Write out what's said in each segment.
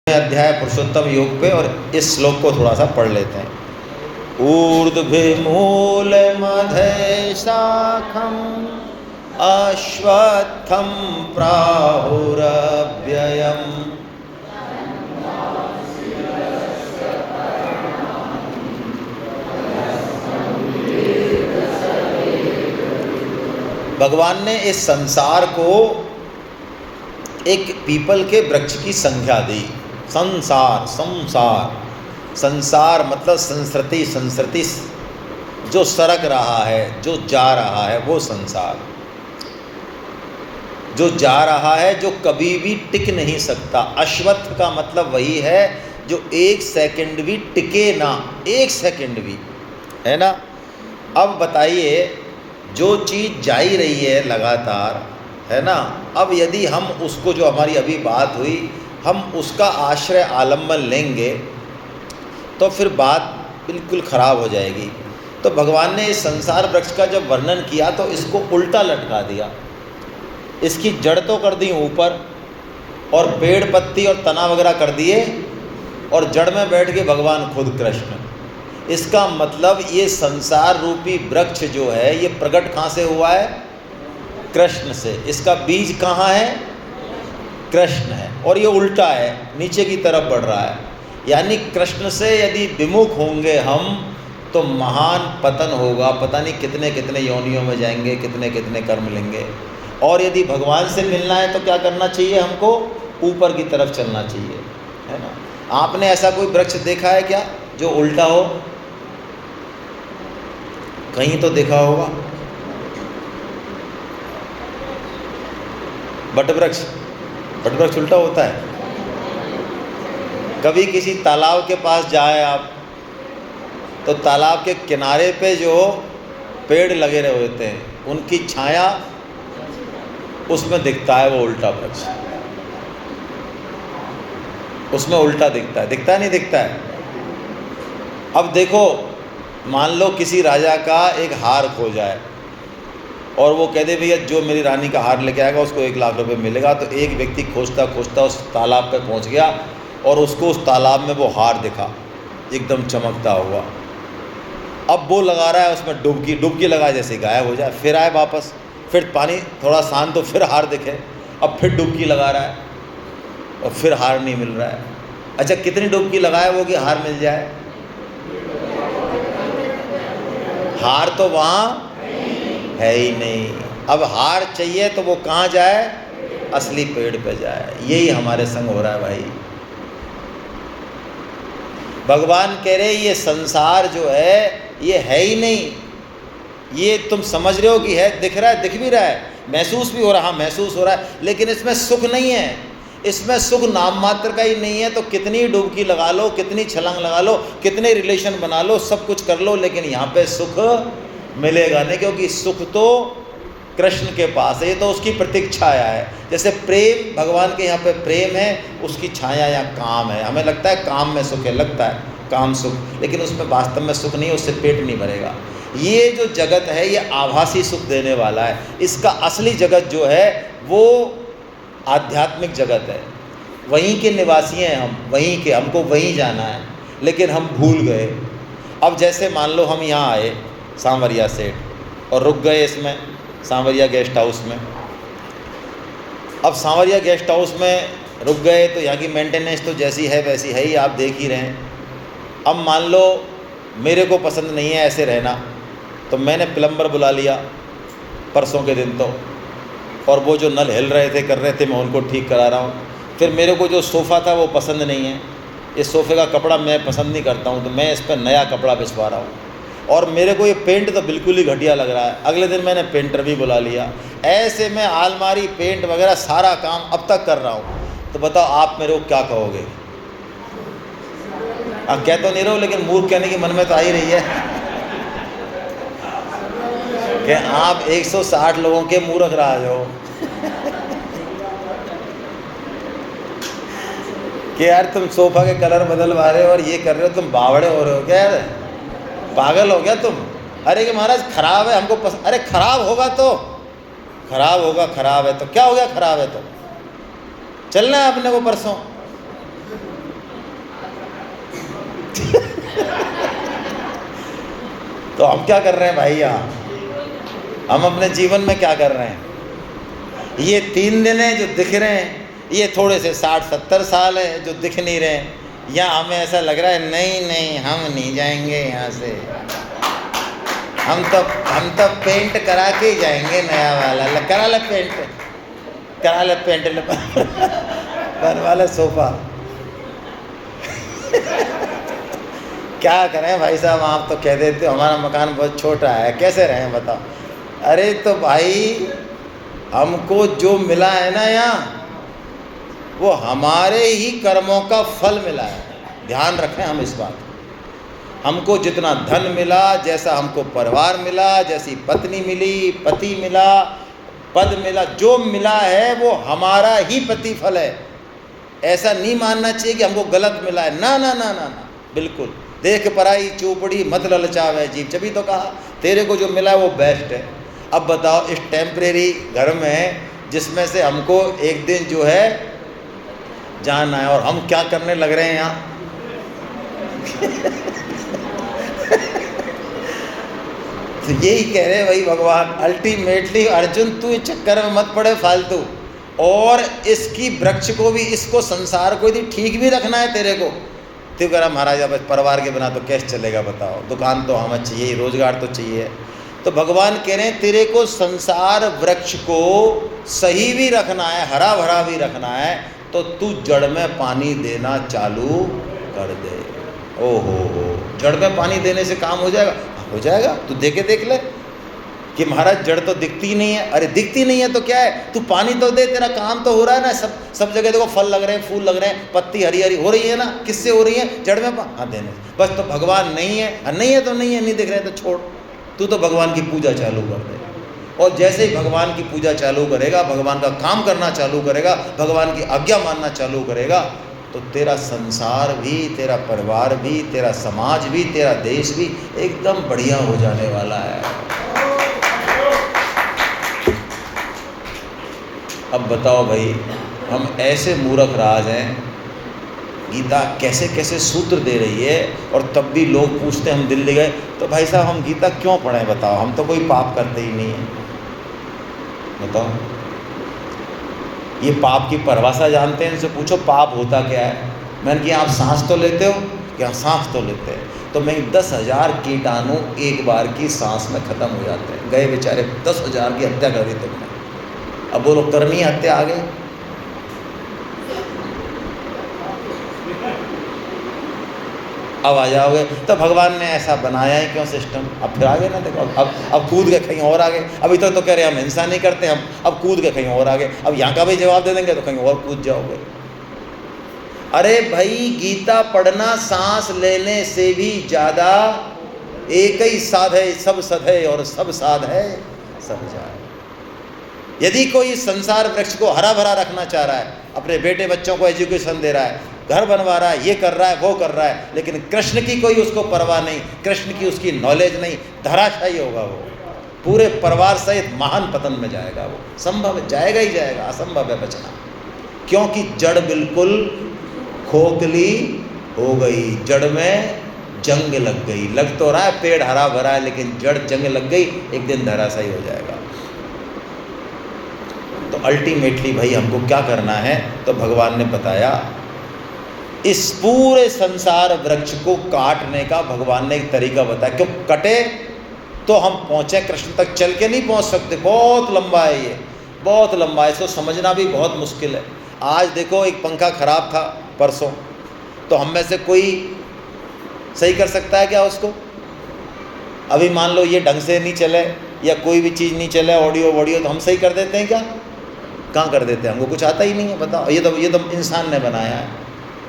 अध्याय पुरुषोत्तम योग पे, और इस श्लोक को थोड़ा सा पढ़ लेते हैं। ऊर्ध्वमूलमधैशाखम् अश्वत्थं प्राहुरव्ययम् भगवान ने इस संसार को एक पीपल के वृक्ष की संज्ञा दी। संसार मतलब संस्कृति जो सरक रहा है, जो जा रहा है, वो संसार जो जा रहा है, जो कभी भी टिक नहीं सकता। अश्वत्थ का मतलब वही है जो एक सेकंड भी टिके ना, एक सेकंड भी, है ना। अब बताइए, जो चीज़ जा ही रही है लगातार, है ना, अब यदि हम उसको, जो हमारी अभी बात हुई, हम उसका आश्रय आलम्बन लेंगे तो फिर बात बिल्कुल ख़राब हो जाएगी। तो भगवान ने इस संसार वृक्ष का जब वर्णन किया तो इसको उल्टा लटका दिया। इसकी जड़ तो कर दी ऊपर, और पेड़ पत्ती और तना वगैरह कर दिए, और जड़ में बैठ के भगवान खुद कृष्ण। इसका मतलब ये संसार रूपी वृक्ष जो है, ये प्रकट कहाँ से हुआ है? कृष्ण से। इसका बीज कहाँ है? कृष्ण है, और ये उल्टा है, नीचे की तरफ बढ़ रहा है। यानी कृष्ण से यदि विमुख होंगे हम तो महान पतन होगा, पता नहीं कितने कितने योनियों में जाएंगे, कितने कितने कर्म लेंगे। और यदि भगवान से मिलना है तो क्या करना चाहिए? हमको ऊपर की तरफ चलना चाहिए, है ना। आपने ऐसा कोई वृक्ष देखा है क्या जो उल्टा हो? कहीं तो देखा होगा। बटवृक्ष उल्टा होता है। कभी किसी तालाब के पास जाए आप, तो तालाब के किनारे पे जो पेड़ लगे रहे होते हैं, उनकी छाया उसमें दिखता है, वो उल्टा वृक्ष, उसमें उल्टा दिखता है। दिखता है नहीं दिखता है? अब देखो, मान लो किसी राजा का एक हार खो जाए और वो कह दे भैया जो मेरी रानी का हार लेके आएगा उसको 1 लाख रुपए मिलेगा। तो एक व्यक्ति खोजता खोजता उस तालाब पे पहुंच गया और उसको उस तालाब में वो हार दिखा, एकदम चमकता हुआ। अब वो लगा रहा है उसमें डुबकी लगाए, जैसे गायब हो जाए, फिर आए वापस, फिर पानी थोड़ा शांत तो फिर हार दिखे, अब फिर डुबकी लगा रहा है और फिर हार नहीं मिल रहा है। अच्छा, कितनी डुबकी लगाए वो कि हार मिल जाए? हार तो वहाँ है ही नहीं। अब हार चाहिए तो वो कहाँ जाए? असली पेड़ पे जाए। यही हमारे संग हो रहा है भाई। भगवान कह रहे ये संसार जो है ये है ही नहीं। ये तुम समझ रहे हो कि है, दिख रहा है, दिख भी रहा है, महसूस भी हो रहा, महसूस हो रहा है, लेकिन इसमें सुख नहीं है। इसमें सुख नाम मात्र का ही नहीं है। तो कितनी डुबकी लगा लो, कितनी छलांग लगा लो, कितने रिलेशन बना लो, सब कुछ कर लो, लेकिन यहाँ पे सुख मिलेगा नहीं, क्योंकि सुख तो कृष्ण के पास है। ये तो उसकी प्रतीक्षाया है। जैसे प्रेम, भगवान के यहाँ पे प्रेम है, उसकी छाया यहाँ काम है। हमें लगता है काम में सुख है, लगता है काम सुख, लेकिन उसमें वास्तव में सुख नहीं है, उससे पेट नहीं भरेगा। ये जो जगत है ये आभासी सुख देने वाला है। इसका असली जगत जो है वो आध्यात्मिक जगत है। वहीं के निवासी हैं हम, वहीं के, हमको वहीं जाना है, लेकिन हम भूल गए। अब जैसे मान लो हम यहाँ आए सांवरिया सेठ और रुक गए इसमें सांवरिया गेस्ट हाउस में। अब सांवरिया गेस्ट हाउस में रुक गए तो यहाँ की मेंटेनेंस तो जैसी है वैसी है ही, आप देख ही रहे हैं। अब मान लो मेरे को पसंद नहीं है ऐसे रहना, तो मैंने प्लम्बर बुला लिया परसों के दिन तो, और वो जो नल हिल रहे थे, कर रहे थे, मैं उनको ठीक करा रहा हूँ। फिर मेरे को जो सोफ़ा था वो पसंद नहीं है, इस सोफ़े का कपड़ा मैं पसंद नहीं करता हूँ, तो मैं इस पर नया कपड़ा बिछवा रहा हूँ। और मेरे को ये पेंट तो बिल्कुल ही घटिया लग रहा है, अगले दिन मैंने पेंटर भी बुला लिया। ऐसे मैं आलमारी, पेंट वगैरह सारा काम अब तक कर रहा हूँ। तो बताओ आप मेरे को क्या कहोगे? कह तो नहीं रहो, लेकिन मूर्ख कहने की मन में तो आ ही रही है कि आप 160 लोगों के मूर्ख राज हो कि यार तुम सोफा के कलर बदलवा रहे हो और ये कर रहे हो, तुम बावड़े हो रहे हो क्या यार? पागल हो गया तुम? अरे कि महाराज खराब है, हमको पसंद। अरे खराब होगा तो खराब होगा, खराब है तो क्या हो गया? खराब है तो चलना है अपने को परसों। तो हम क्या कर रहे हैं भाई यहाँ? हम अपने जीवन में क्या कर रहे हैं? ये 3 दिन हैं जो दिख रहे हैं, ये थोड़े से 60-70 साल हैं जो दिख नहीं रहे हैं। या हमें ऐसा लग रहा है नहीं नहीं हम नहीं जाएंगे यहाँ से, हम तो पेंट करा के ही जाएंगे नया वाला। करा ले पेंट, करा ले पेंट, बनवा ले सोफा। क्या करें भाई साहब, आप तो कह देते हो हमारा मकान बहुत छोटा है, कैसे रहें बताओ? अरे तो भाई हमको जो मिला है ना यहाँ, वो हमारे ही कर्मों का फल मिला है। ध्यान रखें हम इस बात। हमको जितना धन मिला, जैसा हमको परिवार मिला, जैसी पत्नी मिली, पति मिला, पद मिला, जो मिला है वो हमारा ही प्रतिफल है। ऐसा नहीं मानना चाहिए कि हमको गलत मिला है। ना ना ना ना ना, बिल्कुल। देख पराई चौपड़ी मत ललचावे जीव, जभी तो कहा तेरे को जो मिला है वो बेस्ट है। अब बताओ इस टेम्परेरी घर में जिसमें से हमको एक दिन जो है जाना है, और हम क्या करने लग रहे हैं यहाँ? तो यही कह रहे भाई भगवान, अल्टीमेटली अर्जुन तू इस चक्कर में मत पड़े फालतू, और इसकी वृक्ष को भी, इसको संसार को यदि ठीक भी रखना है तेरे को, तो कह रहा महाराज अब परिवार के बिना तो कैसे चलेगा बताओ, दुकान तो हमें चाहिए, रोजगार तो चाहिए। तो भगवान कह रहे हैं तेरे को संसार वृक्ष को सही भी रखना है, हरा भरा भी रखना है, तो तू जड़ में पानी देना चालू कर दे। ओहो हो, जड़ में पानी देने से काम हो जाएगा? हो जाएगा। तू देख ले कि महाराज जड़ तो दिखती ही नहीं है। अरे दिखती नहीं है तो क्या है, तू पानी तो दे, तेरा काम तो हो रहा है ना। सब जगह देखो फल लग रहे हैं, फूल लग रहे हैं, पत्ती हरी हरी हो रही है ना, किससे हो रही है? जड़ में हाँ देने। बस तो भगवान नहीं है, नहीं है तो नहीं है, नहीं दिख रहे तो छोड़, तू तो भगवान की पूजा चालू कर दे। और जैसे ही भगवान की पूजा चालू करेगा, भगवान का काम करना चालू करेगा, भगवान की आज्ञा मानना चालू करेगा, तो तेरा संसार भी, तेरा परिवार भी, तेरा समाज भी, तेरा देश भी एकदम बढ़िया हो जाने वाला है। अब बताओ भाई, हम ऐसे मूर्ख राज हैं, गीता कैसे कैसे सूत्र दे रही है, और तब भी लोग पूछते हैं हम दिल्ली गए तो भाई साहब हम गीता क्यों पढ़ें बताओ, हम तो कोई पाप करते ही नहीं है। बताओ, ये पाप की परिभाषा जानते हैं? इनसे पूछो पाप होता क्या है। मैंने कहा आप सांस तो लेते हो क्या? सांस तो लेते हैं। तो मैं 10,000 कीटाणु एक बार की सांस में ख़त्म हो जाते हैं। गए बेचारे, 10,000 की हत्या कर दी तुमने, अब बोलो करनी हत्या आ गई। अब आ जाओगे तो भगवान ने ऐसा बनाया ही क्यों सिस्टम? अब फिर आगे ना देखो, अब कूद के कहीं और आगे। अभी तो कह रहे हम हिंसा नहीं करते, हम अब कूद के कहीं और आगे। अब यहाँ का भी जवाब दे देंगे तो कहीं और कूद जाओगे। अरे भाई, गीता पढ़ना सांस लेने से भी ज़्यादा एक ही साध है, सब सध है और सब साध है सब जाए। यदि कोई संसार वृक्ष को हरा भरा रखना चाह रहा है, अपने बेटे बच्चों को एजुकेशन दे रहा है, घर बनवा रहा है, ये कर रहा है, वो कर रहा है, लेकिन कृष्ण की कोई उसको परवाह नहीं, कृष्ण की उसकी नॉलेज नहीं, धराशायी होगा वो, पूरे परिवार सहित महान पतन में जाएगा वो। संभव है, जाएगा ही जाएगा, असंभव है बचना, क्योंकि जड़ बिल्कुल खोखली हो गई, जड़ में जंग लग गई। लग तो रहा है पेड़ हरा भरा है, लेकिन जड़ जंग लग गई, एक दिन धराशायी हो जाएगा। तो अल्टीमेटली भाई हमको क्या करना है? तो भगवान ने बताया, इस पूरे संसार वृक्ष को काटने का भगवान ने एक तरीका बताया। क्यों कटे तो हम पहुँचे कृष्ण तक, चल के नहीं पहुँच सकते, बहुत लंबा है ये, बहुत लंबा है, इसको समझना भी बहुत मुश्किल है। आज देखो एक पंखा ख़राब था परसों, तो हम में से कोई सही कर सकता है क्या उसको? अभी मान लो ये ढंग से नहीं चले या कोई भी चीज़ नहीं चले, ऑडियो वॉडियो, तो हम सही कर देते हैं क्या? कहाँ कर देते हैं? हमको कुछ आता ही नहीं है। बताओ, ये तो इंसान ने बनाया है।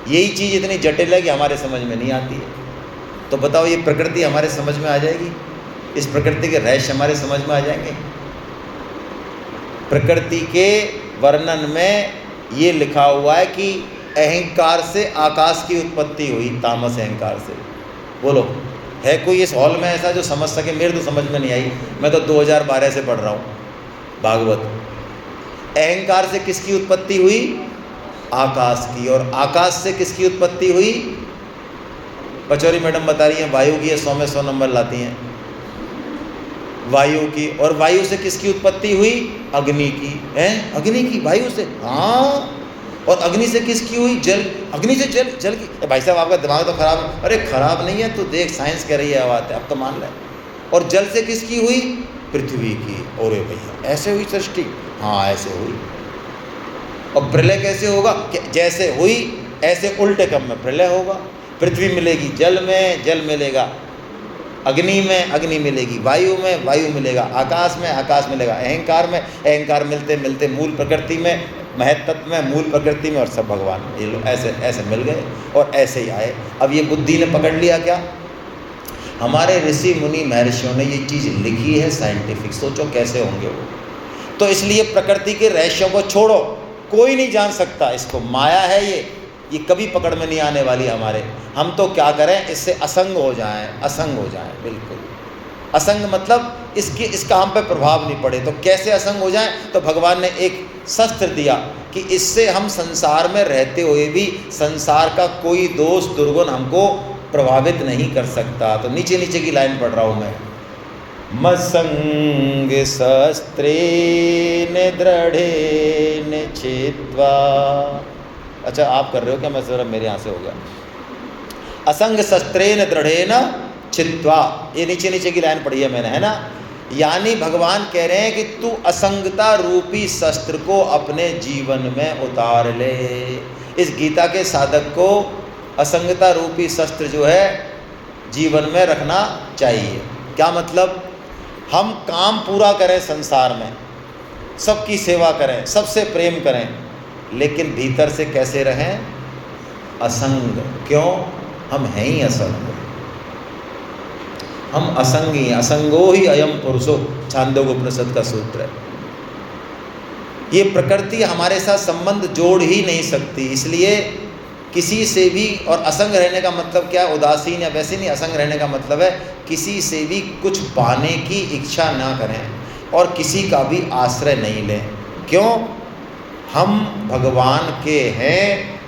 यही चीज़ इतनी जटिल है कि हमारे समझ में नहीं आती है। तो बताओ, ये प्रकृति हमारे समझ में आ जाएगी? इस प्रकृति के रहस्य हमारे समझ में आ जाएंगे? प्रकृति के वर्णन में ये लिखा हुआ है कि अहंकार से आकाश की उत्पत्ति हुई, तामस अहंकार से। बोलो, है कोई इस हॉल में ऐसा जो समझ सके? मेरे तो समझ में नहीं आई, मैं तो 2012 से पढ़ रहा हूँ भागवत। अहंकार से किसकी उत्पत्ति हुई? आकाश की। और आकाश से किसकी उत्पत्ति हुई? पचौरी मैडम बता रही हैं वायु की, 100 में 100 नंबर लाती हैं, वायु की। और वायु से किसकी उत्पत्ति हुई? अग्नि की। है अग्नि की, वायु से, हाँ। और अग्नि से किसकी हुई? जल। अग्नि से जल, जल की। भाई साहब आपका दिमाग तो खराब है। अरे खराब नहीं है, तो देख साइंस कह रही है, बात है, अब तो मान ले। और जल से किसकी हुई? पृथ्वी की। और भैया ऐसे हुई सृष्टि? हाँ ऐसे हुई। और प्रलय कैसे होगा? जैसे हुई ऐसे उल्टे क्रम में प्रलय होगा। पृथ्वी मिलेगी जल में, जल मिलेगा अग्नि में, अग्नि मिलेगी वायु में, वायु मिलेगा आकाश में, आकाश मिलेगा अहंकार में, अहंकार मिलते मिलते मूल प्रकृति में, महत्त्व में, मूल प्रकृति में, और सब भगवान। ये लोग ऐसे ऐसे मिल गए और ऐसे ही आए। अब ये बुद्धि ने पकड़ लिया क्या? हमारे ऋषि मुनि महर्षियों ने ये चीज़ लिखी है साइंटिफिक, सोचो कैसे होंगे वो। तो इसलिए प्रकृति के रहस्यों को छोड़ो, कोई नहीं जान सकता इसको, माया है ये कभी पकड़ में नहीं आने वाली हमारे। हम तो क्या करें, इससे असंग हो जाएं, असंग हो जाएं, बिल्कुल असंग, मतलब इसका हम पे प्रभाव नहीं पड़े। तो कैसे असंग हो जाएं? तो भगवान ने एक शस्त्र दिया कि इससे हम संसार में रहते हुए भी संसार का कोई दोष दुर्गुण हमको प्रभावित नहीं कर सकता। तो नीचे नीचे की लाइन पढ़ रहा हूँ मैं। मसंग शस्त्रेण दृढ़ेन छित्त्वा। अच्छा आप कर रहे हो क्या? मैं जरा मेरे यहाँ से हो गया। असंग शस्त्रेण दृढ़ेन छित्त्वा, ये नीचे नीचे की लाइन पढ़ी है मैंने, है ना। यानी भगवान कह रहे हैं कि तू असंगता रूपी शस्त्र को अपने जीवन में उतार ले। इस गीता के साधक को असंगता रूपी शस्त्र जो है जीवन में रखना चाहिए। क्या मतलब? हम काम पूरा करें संसार में, सबकी सेवा करें, सबसे प्रेम करें, लेकिन भीतर से कैसे रहें? असंग। क्यों? हम हैं ही असंग, हम असंगी। असंगो ही अयम पुरुषो, छांदोग्य उपनिषद का सूत्र है। ये प्रकृति हमारे साथ संबंध जोड़ ही नहीं सकती, इसलिए किसी से भी। और असंग रहने का मतलब क्या? उदासीन या वैसे नहीं। असंग रहने का मतलब है किसी से भी कुछ पाने की इच्छा ना करें और किसी का भी आश्रय नहीं लें। क्यों? हम भगवान के हैं,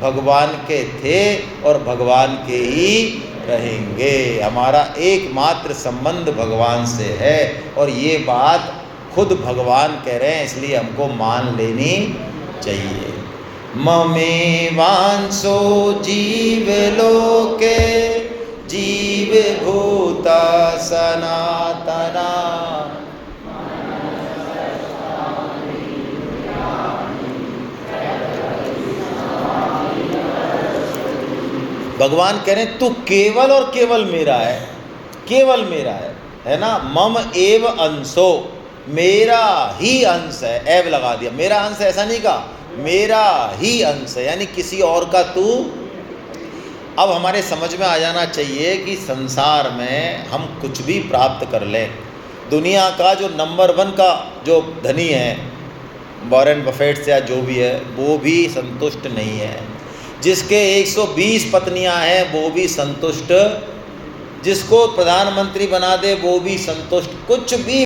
भगवान के थे और भगवान के ही रहेंगे। हमारा एकमात्र संबंध भगवान से है और ये बात खुद भगवान कह रहे हैं, इसलिए हमको मान लेनी चाहिए। ममेवांसो जीवलोके जीवभूता सनातना। भगवान कह रहे हैं तू केवल और केवल मेरा है, केवल मेरा है ना। मम एव अंशो, मेरा ही अंश है। एव लगा दिया, मेरा अंश है ऐसा नहीं कहा, मेरा ही अंश है, यानी किसी और का तू। अब हमारे समझ में आ जाना चाहिए कि संसार में हम कुछ भी प्राप्त कर लें, दुनिया का जो नंबर 1 का जो धनी है, वॉरेन बफेट से या जो भी है, वो भी संतुष्ट नहीं है। जिसके 120 पत्नियां हैं वो भी संतुष्ट, जिसको प्रधानमंत्री बना दे वो भी संतुष्ट, कुछ भी